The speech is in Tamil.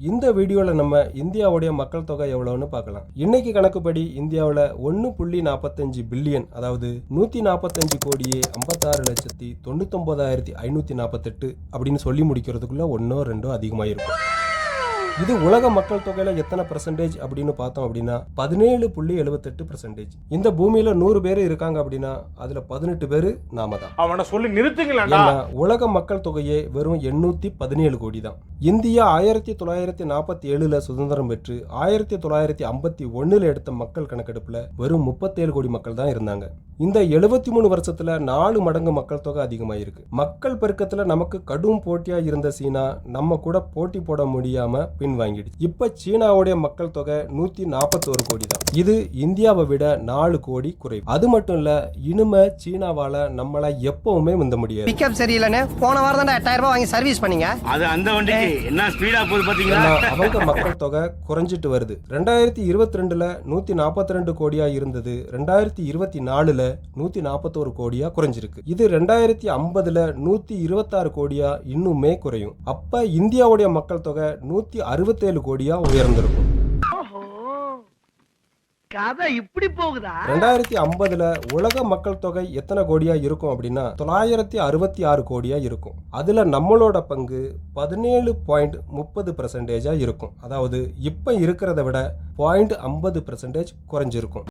இந்த வீடியோவில் நம்ம இந்தியாவுடைய மக்கள் தொகை எவ்வளோன்னு பார்க்கலாம். இன்னைக்கு கணக்குப்படி இந்தியாவில் 1.45 பில்லியன், அதாவது 145 கோடியே 56,99,548 அப்படின்னு சொல்லி முடிக்கிறதுக்குள்ள ஒன்றோ ரெண்டோ அதிகமாக இருக்கும். இது உலக மக்கள் தொகையில எத்தனை பெர்சன்டேஜ் அப்படின்னு பார்த்தோம் அப்படின்னா 17.78%. இந்த பூமியில 100 பேர் இருக்காங்க அப்படின்னா அதுல 18 பேர் நாம தான். அவனை சொல்லி நிறுத்துங்களா? உலக மக்கள் தொகையே வெறும் 817 கோடி தான். இந்தியா 1947 சுதந்திரம் பெற்று 1951 எடுத்த மக்கள் கணக்கெடுப்புல வெறும் 37 கோடி மக்கள் தான் இருந்தாங்க. இந்த 73 வருஷத்துல 4 மடங்கு மக்கள் தொகை அதிகமாயிருக்கு. மக்கள் பெருக்கத்துல நமக்கு கடும் போட்டியா இருந்த சீனா நம்ம கூட போட்டி போட முடியாம பின்வாங்கிடுச்சு. இப்ப சீனாவுடைய மக்கள் தொகை 141 கோடி தான். இது இந்தியாவை விட 4 கோடி குறைவு. அது மட்டும் இல்ல, இனிமே சீனாவால நம்மள எப்பவுமே முந்த முடியாது. பிக்கப் சரியில்லைன்னு போன வாரம் தான் 8000 ரூபாய் வாங்கி சர்வீஸ் பண்ணீங்க. அது அந்த வண்டிக்கு என்ன ஸ்பீடா போகுது பாத்தீங்களா? அவங்க மக்கள் தொகை குறைஞ்சிட்டு வருது. 2022ல 142 கோடியா இருந்தது 2024ல 141 கோடியா குறைஞ்சிருக்கு. இது 2050ல 126 கோடியா இன்னுமே குறையும். அப்ப இந்தியாவுடைய மக்கள் தொகை 167 கோடியா உயர்ந்திருக்கும். கதை இப்படி போகுதா? 2050ல உலக மக்கள் தொகை எத்தனை கோடியா இருக்கும் அப்படின்னா 966 கோடியா இருக்கும். அதுல நம்மளோட பங்கு 17.30% இருக்கும். அதாவது இப்ப இருக்கிறத விட 0.50% குறைஞ்சிருக்கும்.